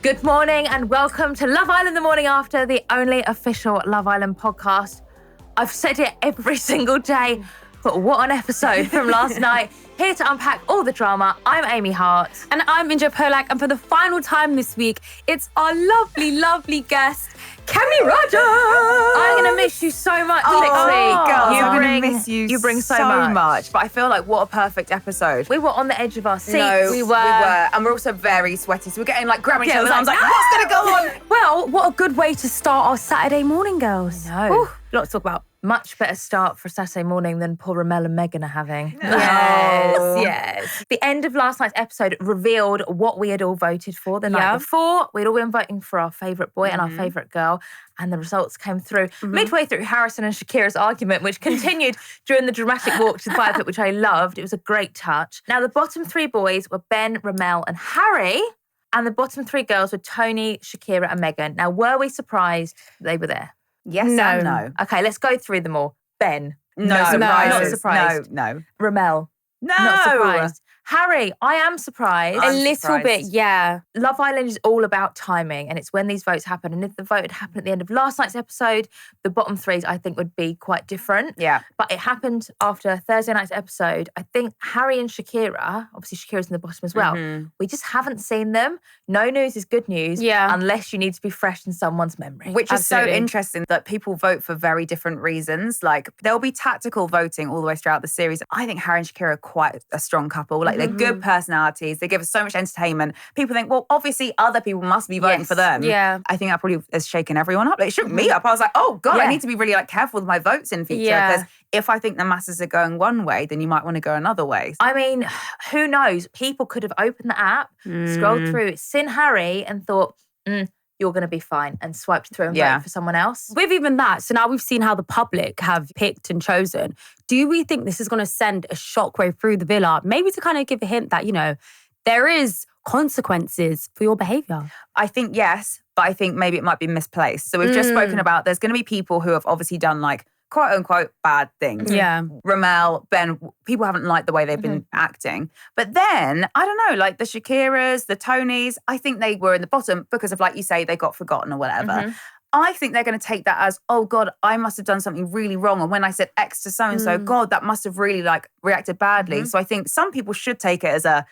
Good morning and welcome to Love Island the morning after, the only official Love Island podcast. I've said it every single day, but what an episode from last night. Here to unpack all the drama, I'm Amy Hart. And I'm Indiyah Polack, and for the final time this week, it's our lovely, lovely guest, Kemi Rodgers. I'm going to miss you so much next week. Girls, I'm going to miss you you bring so much. But I feel like what a perfect episode. We were on the edge of our seats. No, we were. And we're also very sweaty. So we're getting like grabbing each other's arms like, what's going to go on? Well, what a good way to start our Saturday morning, girls. I know. Lots to talk about. Much better start for Saturday morning than poor Ramel and Megan are having. Yes. The end of last night's episode revealed what we had all voted for the night before. We'd all been voting for our favourite boy and our favourite girl, and the results came through midway through Harrison and Shakira's argument, which continued during the dramatic walk to the fire pit, which I loved. It was a great touch. Now, the bottom three boys were Ben, Ramel and Harry, and the bottom three girls were Toni, Shakira and Megan. Now, were we surprised they were there? Yes and no. Okay, let's go through them all. Ben. No surprises. Not surprised. No. Ramel. No. Not surprised. Harry, I am surprised. A little bit, yeah. Love Island is all about timing, and it's when these votes happen. And if the vote had happened at the end of last night's episode, the bottom threes, I think, would be quite different. Yeah. But it happened after Thursday night's episode. I think Harry and Shakira, obviously Shakira's in the bottom as well, we just haven't seen them. No news is good news unless you need to be fresh in someone's memory. Which is so interesting that people vote for very different reasons. Like, there'll be tactical voting all the way throughout the series. I think Harry and Shakira are quite a strong couple. Like, they're good personalities. They give us so much entertainment. People think, well, obviously other people must be voting for them. Yeah. I think that probably has shaken everyone up. Like, it shook me up. I was like, oh God, I need to be really like careful with my votes in future. Because if I think the masses are going one way, then you might want to go another way. I mean, who knows? People could have opened the app, scrolled through, seen Harry and thought, you're going to be fine, and swiped through and voted for someone else. With even that, so now we've seen how the public have picked and chosen. Do we think this is going to send a shockwave through the villa? Maybe to kind of give a hint that, you know, there is consequences for your behaviour. I think yes, but I think maybe it might be misplaced. So we've just spoken about there's going to be people who have obviously done like quote unquote bad things. Yeah. Ramel, Ben, people haven't liked the way they've been acting. But then, I don't know, like the Shakiras, the Tonis, I think they were in the bottom because of, like you say, they got forgotten or whatever. I think they're going to take that as, oh God, I must have done something really wrong. And when I said X to so-and-so, God, that must have really like reacted badly. So I think some people should take it as a,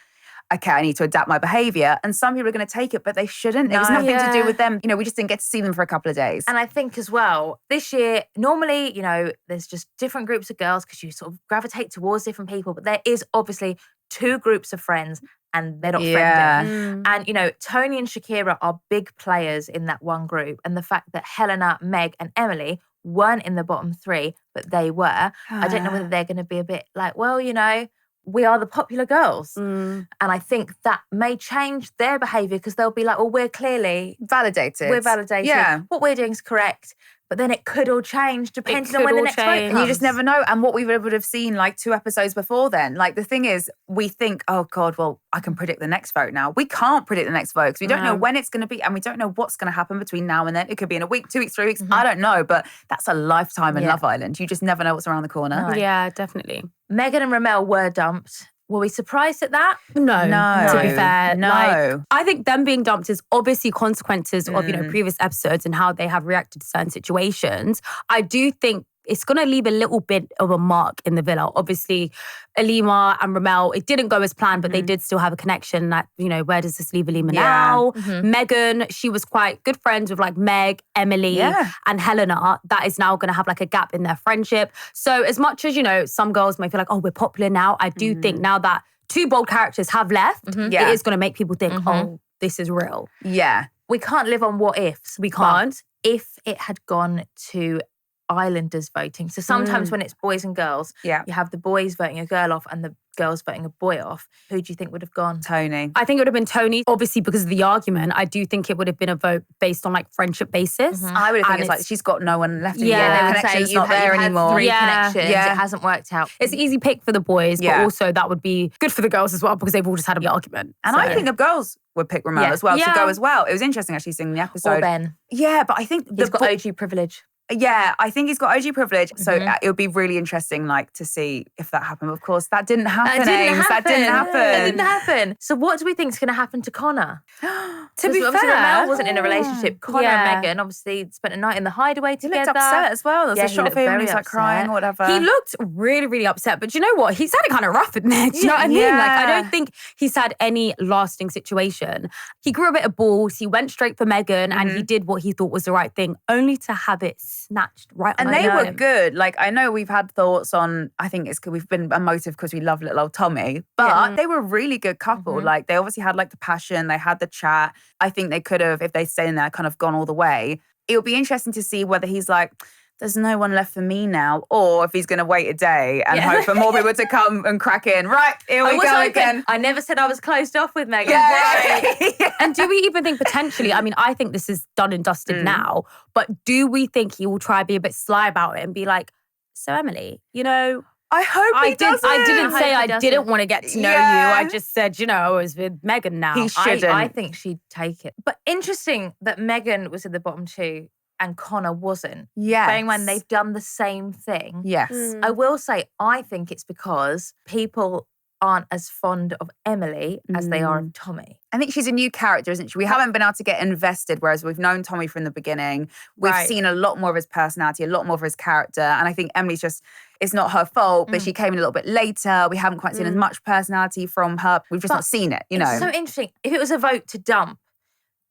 okay, I need to adapt my behaviour. And some people are going to take it, but they shouldn't. It was nothing to do with them. You know, we just didn't get to see them for a couple of days. And I think as well, this year, normally, you know, there's just different groups of girls because you sort of gravitate towards different people. But there is obviously two groups of friends and they're not friending. And, you know, Toni and Shakira are big players in that one group. And the fact that Helena, Meg and Emily weren't in the bottom three, but they were, I don't know whether they're going to be a bit like, well, you know, we are the popular girls. And I think that may change their behaviour because they'll be like, well, we're clearly validated. We're validated. Yeah. What we're doing is correct. But then it could all change depending on when the next vote comes. And you just never know. And what we would have seen like 2 episodes before then. Like the thing is, we think, oh God, well, I can predict the next vote now. We can't predict the next vote because we don't know when it's going to be and we don't know what's going to happen between now and then. It could be in a week, 2 weeks, 3 weeks. I don't know. But that's a lifetime in Love Island. You just never know what's around the corner. No. Yeah, definitely. Megan and Ramel were dumped. Were we surprised at that? No. To be fair. No. Like, I think them being dumped is obviously consequences of, you know, previous episodes and how they have reacted to certain situations. I do think it's going to leave a little bit of a mark in the villa. Obviously, Alima and Ramel, it didn't go as planned, but they did still have a connection that, you know, where does this leave Alima now? Megan, she was quite good friends with like Meg, Emily and Helena. That is now going to have like a gap in their friendship. So as much as, you know, some girls may feel like, oh, we're popular now, I do think now that 2 bold characters have left, it is going to make people think, oh, this is real. Yeah. We can't live on what ifs. We can't. If it had gone to Islanders voting. So sometimes when it's boys and girls, you have the boys voting a girl off and the girls voting a boy off. Who do you think would have gone? Toni. I think it would have been Toni, obviously because of the argument. I do think it would have been a vote based on like friendship basis. I would have think it's like she's got no one left in the they end. would Connection's say not there anymore. 3 connections. It hasn't worked out. It's an easy pick for the boys, but also that would be good for the girls as well because they've all just had a big argument. And I think the girls would pick Ramel as well to go as well. It was interesting actually seeing the episode. Or Ben. Yeah, but I think he's got OG privilege. Yeah, I think he's got OG privilege. So it would be really interesting, like, to see if that happened. But of course, that didn't happen. That didn't happen. So what do we think is going to happen to Conor? To be obviously, fair, Ramel wasn't in a relationship. Conor and Megan obviously spent a night in the Hideaway together. He looked upset as well. There's a shot of him and he's like crying or whatever. He looked really, really upset. But do you know what? He's had it kind of rough in there. Do you know what I mean? Like, I don't think he's had any lasting situation. He grew a bit of balls. He went straight for Megan and he did what he thought was the right thing, only to have it snatched right on. And they were good. Like, I know we've had thoughts on, I think it's we've been emotive because we love little old Tommy, but they were a really good couple. Like, they obviously had like the passion, they had the chat. I think they could have, if they stayed in there, kind of gone all the way. It would be interesting to see whether he's like, there's no one left for me now, or if he's going to wait a day and hope for more people to come and crack in. Right, here we go again. I never said I was closed off with Megan. And do we even think potentially, I mean, I think this is done and dusted now, but do we think he will try to be a bit sly about it and be like, so Emily, you know, I hope he doesn't. I didn't say I didn't want to get to know you. I just said, you know, I was with Megan now. He shouldn't. I think she'd take it. But interesting that Megan was in the bottom two and Conor wasn't. Yes. Bearing in mind they've done the same thing. Yes. I will say, I think it's because people aren't as fond of Emily as they are of Tommy. I think she's a new character, isn't she? We haven't been able to get invested, whereas we've known Tommy from the beginning. We've seen a lot more of his personality, a lot more of his character. And I think Emily's just, it's not her fault, but she came in a little bit later. We haven't quite seen as much personality from her. We've just not seen it, you know? It's so interesting. If it was a vote to dump,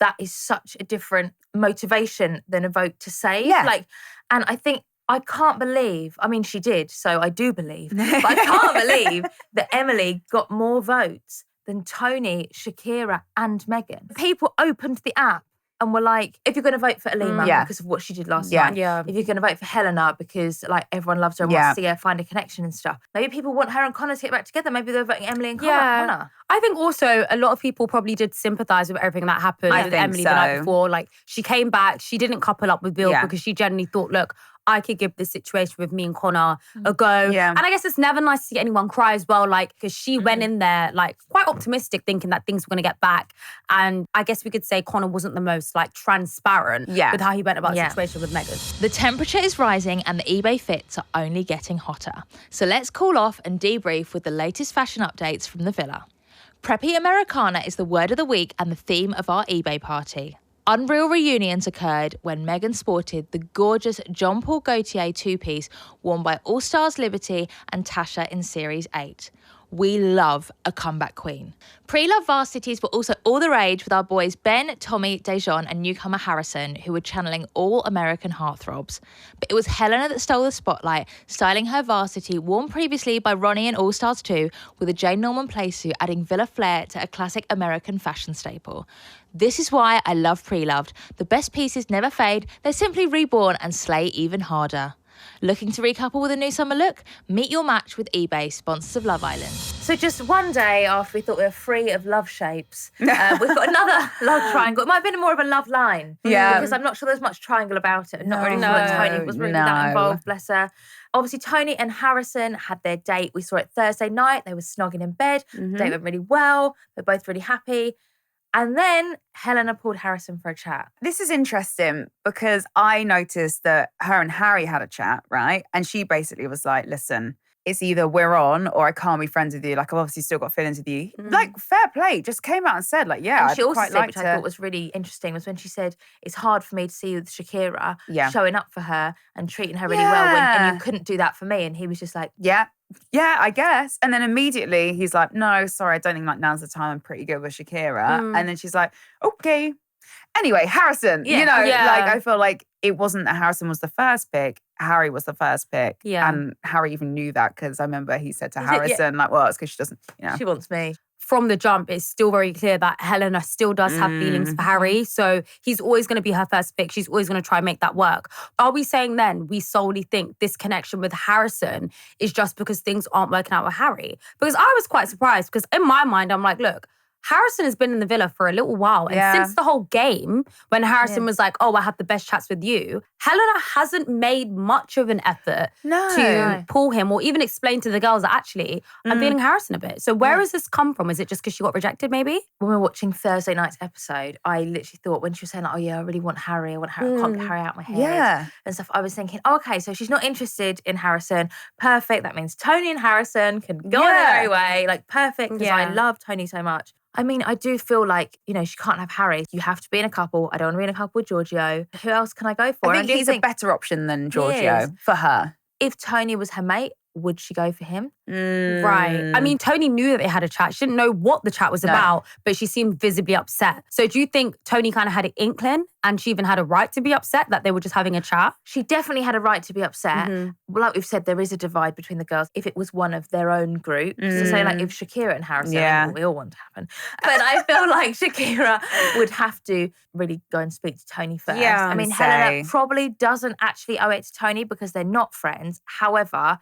that is such a different motivation than a vote to save. Yeah. Like, and I think, I can't believe, I mean, she did, so I do believe, but I can't believe that Emily got more votes than Toni, Shakira, and Megan. People opened the app and were like, if you're going to vote for Alima because of what she did last night, if you're going to vote for Helena because like everyone loves her and wants to see her find a connection and stuff, maybe people want her and Conor to get back together. Maybe they're voting Emily and Conor. I think also a lot of people probably did sympathise with everything that happened with Emily the night before. Like, she came back, she didn't couple up with Bill because she genuinely thought, look, I could give this situation with me and Conor a go. Yeah. And I guess it's never nice to see anyone cry as well, like, because she went in there, like, quite optimistic, thinking that things were going to get back. And I guess we could say Conor wasn't the most, like, transparent with how he went about the situation with Megan. The temperature is rising and the eBay fits are only getting hotter. So let's cool off and debrief with the latest fashion updates from the villa. Preppy Americana is the word of the week and the theme of our eBay party. Unreal reunions occurred when Megan sported the gorgeous Jean Paul Gaultier two-piece worn by All Stars Liberty and Tasha in Series 8. We love a comeback queen. Pre-love varsities were also all the rage with our boys Ben, Tommy, Dejon and newcomer Harrison, who were channeling all American heartthrobs. But it was Helena that stole the spotlight, styling her varsity, worn previously by Ronnie in All Stars 2, with a Jane Norman playsuit, adding villa flair to a classic American fashion staple. This is why I love pre-loved. The best pieces never fade, they're simply reborn and slay even harder. Looking to recouple with a new summer look? Meet your match with eBay, sponsors of Love Island. So just one day after we thought we were free of love shapes, we've got another love triangle. It might have been more of a love line. Yeah. Because I'm not sure there's much triangle about it. Not really sure that Toni was really that involved, bless her. Obviously, Toni and Harrison had their date. We saw it Thursday night. They were snogging in bed. The date went really well. They're both really happy. And then Helena pulled Harrison for a chat. This is interesting because I noticed that her and Harry had a chat, right? And she basically was like, listen, it's either we're on or I can't be friends with you. Like, I've obviously still got feelings with you. Like, fair play. Just came out and said, like, yeah, and she also quite said, liked which her. I thought was really interesting, was when she said, it's hard for me to see you with Shakira showing up for her and treating her really well and you couldn't do that for me. And he was just like, yeah, I guess. And then immediately he's like, no, sorry, I don't think like now's the time. I'm pretty good with Shakira. And then she's like, okay. Anyway, Harrison, you know, like I feel like it wasn't that Harrison was the first pick. Harry was the first pick. Yeah. And Harry even knew that because I remember he said to Harrison, like, well, it's because she doesn't, you know. She wants me. From the jump, it's still very clear that Helena still does have feelings for Harry. So he's always going to be her first pick. She's always going to try and make that work. Are we saying then we solely think this connection with Harrison is just because things aren't working out with Harry? Because I was quite surprised because in my mind, I'm like, look, Harrison has been in the villa for a little while. And since the whole game, when Harrison was like, oh, I have the best chats with you, Helena hasn't made much of an effort to pull him or even explain to the girls that actually, I'm feeling Harrison a bit. So where has this come from? Is it just because she got rejected maybe? When we were watching Thursday night's episode, I literally thought when she was saying like, oh yeah, I really want Harry. I can't get Harry out of my head and stuff. I was thinking, oh, okay, so she's not interested in Harrison. Perfect. That means Toni and Harrison can go on their merry way. Like perfect, because I love Toni so much. I mean, I do feel like, you know, she can't have Harry. You have to be in a couple. I don't want to be in a couple with Giorgio. Who else can I go for? I think he's a better option than Giorgio for her. If Toni was her mate, would she go for him? Right. I mean, Toni knew that they had a chat. She didn't know what the chat was about, but she seemed visibly upset. So do you think Toni kind of had an inkling and she even had a right to be upset that they were just having a chat? She definitely had a right to be upset. Well, like we've said, there is a divide between the girls. If it was one of their own groups, so say like if Shakira and Harrison, we all want to happen. But I feel like Shakira would have to really go and speak to Toni first. I mean, Helena probably doesn't actually owe it to Toni because they're not friends. However,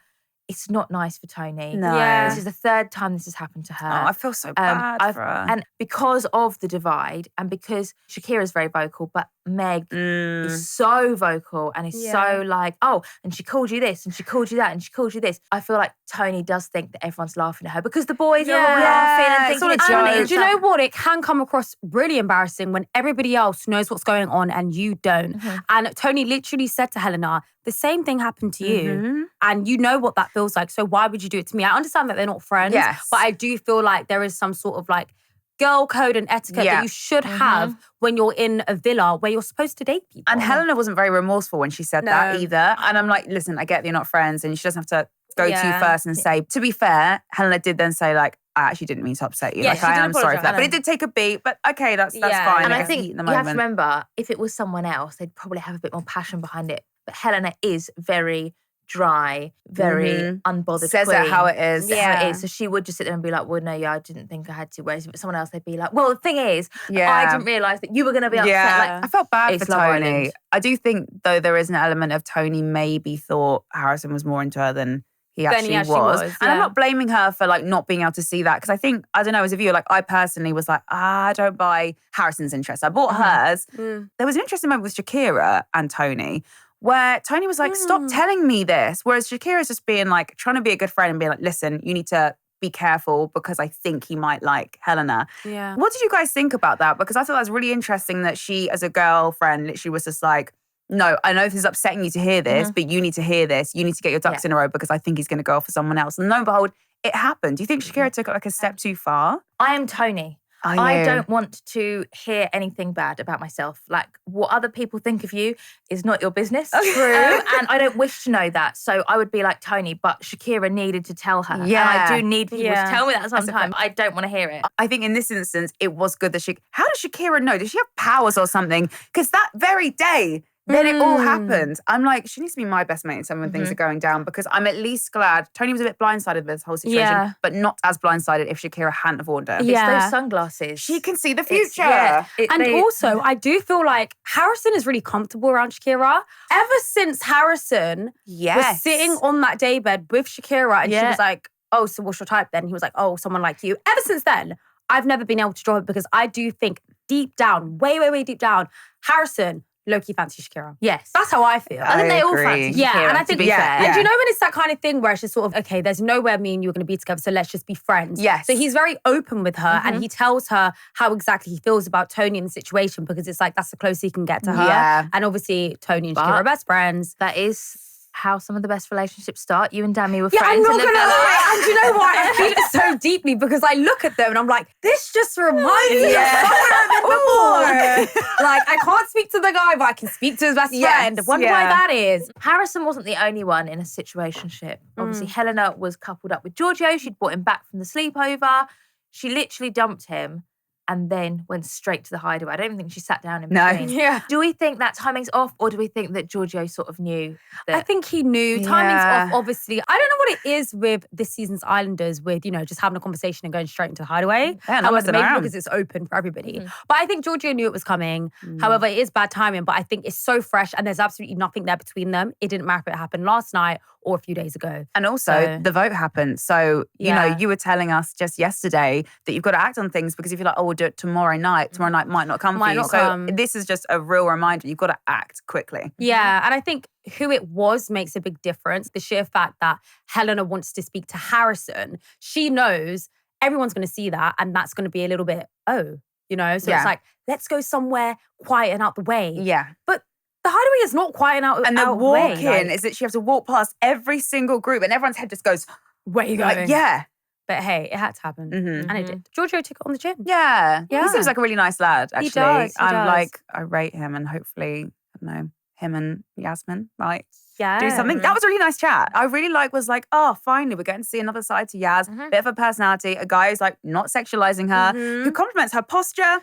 it's not nice for Toni. No. This is the third time this has happened to her. Oh, I feel so bad for her. And because of the divide and because Shakira's very vocal, but Meg is so vocal and is so like, oh, and she called you this and she called you that and she called you this. I feel like Toni does think that everyone's laughing at her because the boys are all laughing and thinking it's funny. Do you know what? It can come across really embarrassing when everybody else knows what's going on and you don't. And Toni literally said to Helena, the same thing happened to you and you know what that feels like. So why would you do it to me? I understand that they're not friends, but I do feel like there is some sort of like girl code and etiquette that you should have when you're in a villa where you're supposed to date people. And Helena wasn't very remorseful when she said that either. And I'm like, listen, I get that you're not friends and she doesn't have to go to you first and say, to be fair, Helena did then say like, I actually didn't mean to upset you. Like, I am sorry for that. But it did take a beat, but okay, that's fine. And I think you have to remember, if it was someone else, they'd probably have a bit more passion behind it. But Helena is very dry, very unbothered. Says queen. it how it is. How it is. So she would just sit there and be like, well, no, I didn't think I had to. Whereas if it's someone else, they'd be like, well, the thing is, I didn't realise that you were going to be upset. Like, I felt bad for Love Toni. Island. I do think, though, there is an element of Toni maybe thought Harrison was more into her than he actually was. And I'm not blaming her for like not being able to see that because I think, I don't know, as a viewer, like I personally was like, I don't buy Harrison's interest. I bought hers. There was an interesting moment with Shakira and Toni where Toni was like, stop telling me this. Whereas Shakira's just being like, trying to be a good friend and being like, listen, you need to be careful because I think he might like Helena. Yeah. What did you guys think about that? Because I thought that was really interesting that she, as a girlfriend, literally was just like, no, I know this is upsetting you to hear this, but you need to hear this. You need to get your ducks in a row because I think he's going to go off for someone else. And lo and behold, it happened. Do you think Shakira took it like a step too far? I am Toni. I don't want to hear anything bad about myself. Like, what other people think of you is not your business. True. And I don't wish to know that. So I would be like Toni, but Shakira needed to tell her. Yeah. And I do need people to tell me that sometimes. I don't want to hear it. I think in this instance, it was good that how does Shakira know? Does she have powers or something? Because that very day, then it all happened. I'm like, she needs to be my best mate when things are going down because I'm at least glad. Toni was a bit blindsided with this whole situation, but not as blindsided if Shakira hadn't have warned her. It's those sunglasses. She can see the future. Also, I do feel like Harrison is really comfortable around Shakira. Ever since Harrison was sitting on that daybed with Shakira and she was like, oh, so what's your type then? He was like, oh, someone like you. Ever since then, I've never been able to drop it because I do think deep down, way, way, way deep down, Harrison low-key fancy Shakira. Yes. That's how I feel. I think they all fancy Shakira, Yeah, and I think, to be fair. And do you know when it's that kind of thing where it's just sort of, okay, there's nowhere me and you are going to be together, so let's just be friends. Yes. So he's very open with her and he tells her how exactly he feels about Toni in the situation because it's like, that's the closest he can get to her. Yeah. And obviously, Toni and Shakira are best friends. That is how some of the best relationships start. You and Dami were Yeah, friends. I'm not going to lie. And do you know what? I feel it so deeply because I look at them and I'm like, this just reminds me of somewhere I've been before. Like, I can't speak to the guy, but I can speak to his best friend. Wonder why that is. Harrison wasn't the only one in a situationship. Obviously, Helena was coupled up with Giorgio. She'd brought him back from the sleepover. She literally dumped him. and then went straight to the Hideaway. I don't even think she sat down in No. between. Yeah. Do we think that timing's off, or do we think that Giorgio sort of knew that? I think he knew. Timing's Yeah. off, obviously. I don't know what it is with this season's Islanders with, just having a conversation and going straight into the Hideaway. Yeah, not However, messing maybe around. because it's open for everybody. But I think Giorgio knew it was coming. However, it is bad timing, but I think it's so fresh and there's absolutely nothing there between them. It didn't matter if it happened last night or a few days ago. And also, the vote happened. So, you were telling us just yesterday that you've got to act on things because if you're like, oh, we'll do it tomorrow night might not come for you. So this is just a real reminder. You've got to act quickly. Yeah, and I think who it was makes a big difference. The sheer fact that Helena wants to speak to Harrison, she knows everyone's going to see that and that's going to be a little bit, So it's like, let's go somewhere quiet and out the way. Yeah. But the Hideaway is not quiet and out And the out the way. walk-in is that she has to walk past every single group and everyone's head just goes, where you going? like, yeah. But hey, it had to happen. Mhm. And it did. Giorgio took it on the chin. Yeah. Yeah. He seems like a really nice lad, actually. He does. I rate him and hopefully, I don't know, him and Yasmin might Yeah. do something. That was a really nice chat. I really was like, oh, finally, we're getting to see another side to Yaz. Bit of a personality, a guy who's like not sexualizing her, who compliments her posture.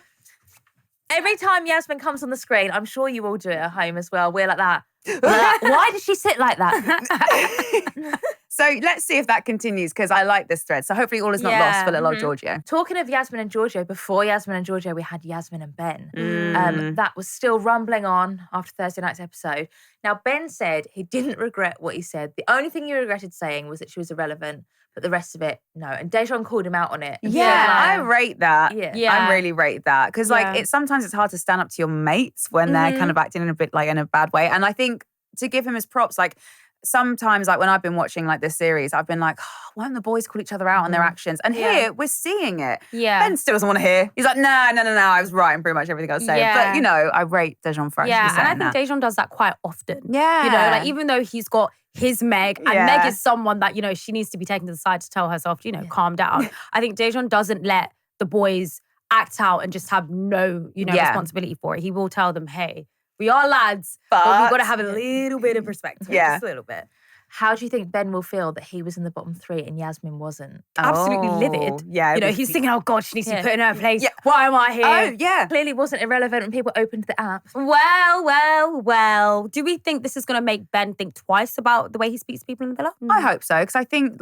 Every time Yasmin comes on the screen, I'm sure you all do it at home as well. We're like that. Why does she sit like that? So let's see if that continues because I like this thread. So hopefully all is not lost for little old Giorgio. Talking of Yasmin and Giorgio, before Yasmin and Giorgio, we had Yasmin and Ben. That was still rumbling on after Thursday night's episode. Now, Ben said he didn't regret what he said. The only thing he regretted saying was that she was irrelevant, but the rest of it, no. And Dejan called him out on it. Yeah, I rate that. Yeah. I really rate that. Because sometimes it's hard to stand up to your mates when they're kind of acting in a bit like in a bad way. And I think to give him his props, like sometimes like when I've been watching like this series, I've been like, oh, why don't the boys call each other out on their actions? And here we're seeing it. Yeah. Ben still doesn't want to hear. He's like, no, I was right in pretty much everything I was saying. Yeah. But I rate Dejan for actually saying and I think that. Dejan does that quite often. Yeah. Like even though he's got his Meg, and Meg is someone that, she needs to be taken to the side to tell herself, calm down. I think Dejan doesn't let the boys act out and just have no, responsibility for it. He will tell them, hey, we are lads, but we've got to have a little bit of perspective. Just a little bit. How do you think Ben will feel that he was in the bottom 3 and Yasmin wasn't? Absolutely livid. Yeah. He's thinking, oh God, she needs to be put in her place. Yeah. Why am I here? Oh, yeah. Clearly wasn't irrelevant when people opened the app. Well. Do we think this is going to make Ben think twice about the way he speaks to people in the villa? I hope so, because I think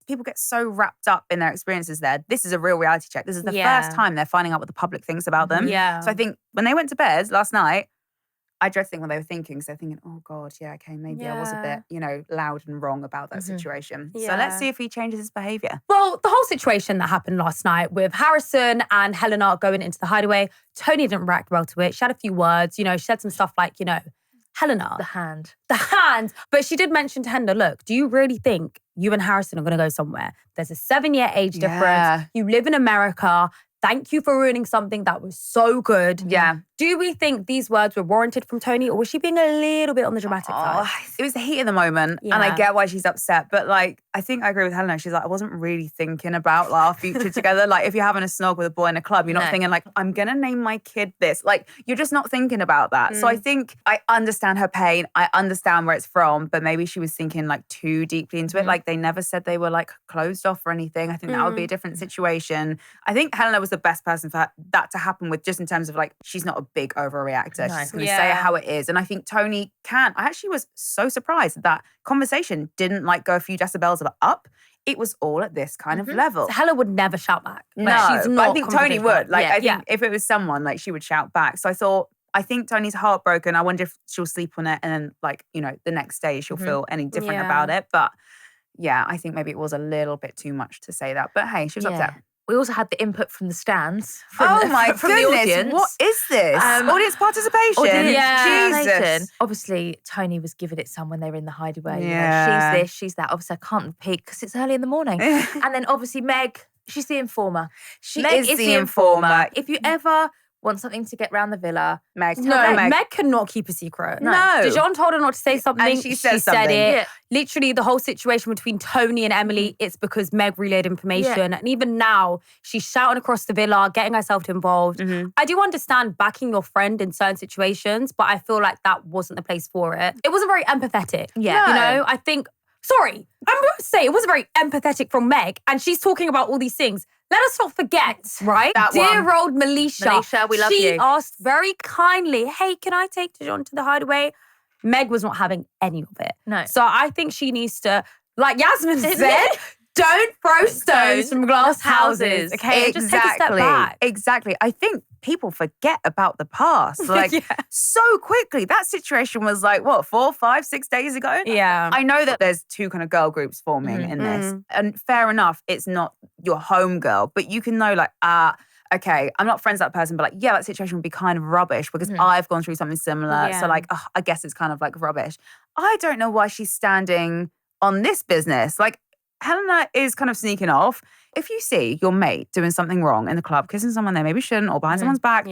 people get so wrapped up in their experiences there. This is a real reality check. This is the first time they're finding out what the public thinks about them. Yeah. So I think when they went to bed last night, I dread to think what they were thinking. So they're thinking, oh God, okay, maybe I was a bit, loud and wrong about that situation. So let's see if he changes his behaviour. Well, the whole situation that happened last night with Harrison and Helena going into the Hideaway, Toni didn't react well to it. She had a few words, she said some stuff like, Helena. The hand. But she did mention to Helena, look, do you really think you and Harrison are going to go somewhere? There's a 7-year age difference. You live in America. Thank you for ruining something that was so good. Yeah. Do we think these words were warranted from Toni, or was she being a little bit on the dramatic side? It was the heat of the moment, and I get why she's upset. But I think I agree with Helena. She's like, I wasn't really thinking about our future together. If you're having a snog with a boy in a club, you're not thinking I'm gonna name my kid this. You're just not thinking about that. So I think I understand her pain. I understand where it's from, but maybe she was thinking too deeply into it. They never said they were closed off or anything. I think that would be a different situation. I think Helena was the best person for that to happen with, just in terms of she's not a big overreactor. She's going to say it how it is. And I think Toni can. I actually was so surprised that conversation didn't go a few decibels up. It was all at this kind of level. So Helena would never shout back. No, she's not. I think Toni would. I think if it was someone, she would shout back. So I think Toni's heartbroken. I wonder if she'll sleep on it and then the next day she'll feel any different about it. But yeah, I think maybe it was a little bit too much to say that. But hey, she was upset. We also had the input from the stands. From the audience. What is this? Audience participation. Jesus. Obviously, Toni was giving it some when they were in the Hideaway. Yeah. She's this, she's that. Obviously, I can't repeat because it's early in the morning. And then obviously Meg, she's the informer. Meg is the informer. If you ever want something to get round the villa, Meg. Meg cannot keep a secret. No. Dejan told her not to say something. And she said said it. Yeah. Literally, the whole situation between Toni and Emily, it's because Meg relayed information. And even now, she's shouting across the villa, getting herself involved. I do understand backing your friend in certain situations, but I feel like that wasn't the place for it. It wasn't very empathetic. Yeah. I think, sorry, I'm going to say it wasn't very empathetic from Meg. And she's talking about all these things. let us not forget, right? That Dear one. old Melisha. Melisha, we love she you. asked very kindly, hey, can I take Dijon to the Hideaway? Meg was not having any of it. No. So I think she needs to, like Yasmin said, don't throw stones from glass houses, okay? And just take a step back. Exactly. I think people forget about the past. Like, so quickly. That situation was like, what, 4, 5, 6 days ago? Yeah. I know that there's two kind of girl groups forming in this. And fair enough, it's not your home girl, but you can know like, okay, I'm not friends with that person, but like, yeah, that situation would be kind of rubbish because I've gone through something similar. Yeah. So like, I guess it's kind of like rubbish. I don't know why she's standing on this business. Like, Helena is kind of sneaking off. If you see your mate doing something wrong in the club, kissing someone they maybe shouldn't, or behind someone's back,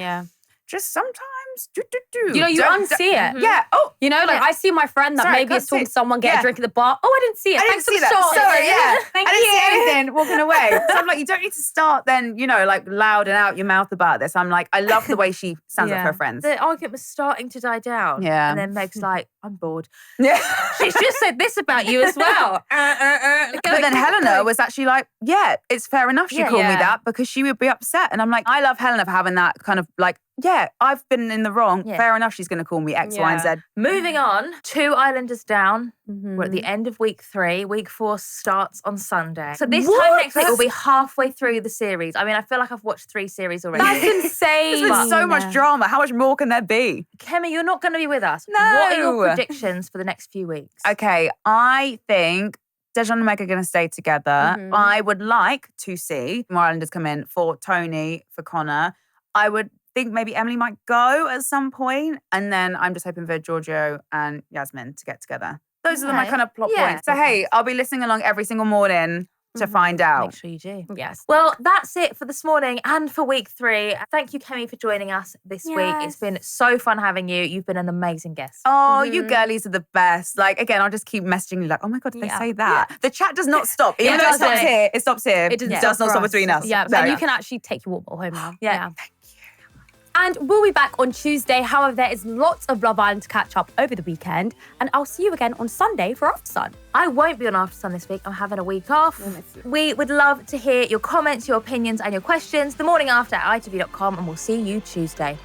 just sometimes You know, you unsee it. Yeah. Oh, you know, like I see my friend that maybe is talking to someone, get a drink at the bar. Oh, I didn't see it. Thanks for the shot. Sorry, yeah. Thank I didn't see you. anything walking away. So I'm like, you don't need to start then, you know, like loud and out your mouth about this. I'm like, I love the way she stands up for her friends. The argument was starting to die down. Yeah. And then Meg's like, I'm bored. Yeah. She's just said this about you as well. But then Helena was actually like, yeah, it's fair enough she called me that because she would be upset. And I'm like, I love Helena for having that kind of like, yeah, I've been in the wrong. Yeah. Fair enough, she's going to call me X, Y, and Z. Moving on, 2 islanders down. We're at the end of week 3. Week 4 starts on Sunday. So this time next week, we'll be halfway through the series. I mean, I feel like I've watched 3 series already. That's insane. There's been so much drama. How much more can there be? Kemi, you're not going to be with us. No. What are your predictions for the next few weeks? Okay, I think Dejan and Meg are going to stay together. I would like to see more islanders come in for Toni, for Conor. I would think maybe Emily might go at some point, and then I'm just hoping for Giorgio and Yasmin to get together. Those are my kind of plot points. So hey, I'll be listening along every single morning to find out. Make sure you do. Yes. Well, that's it for this morning and for week 3. Thank you, Kemi, for joining us this week. It's been so fun having you. You've been an amazing guest. Oh, you girlies are the best. Like, again, I'll just keep messaging you like, oh my God, did they say that? The chat does not stop. Even though it stops here, it stops here. It does not stop between us. Yeah, So, and you can actually take your walk home now. Yeah. And we'll be back on Tuesday. However, there is lots of Love Island to catch up over the weekend. And I'll see you again on Sunday for After Sun. I won't be on After Sun this week. I'm having a week off. We would love to hear your comments, your opinions, and your questions. The morning after at itv.com, and we'll see you Tuesday.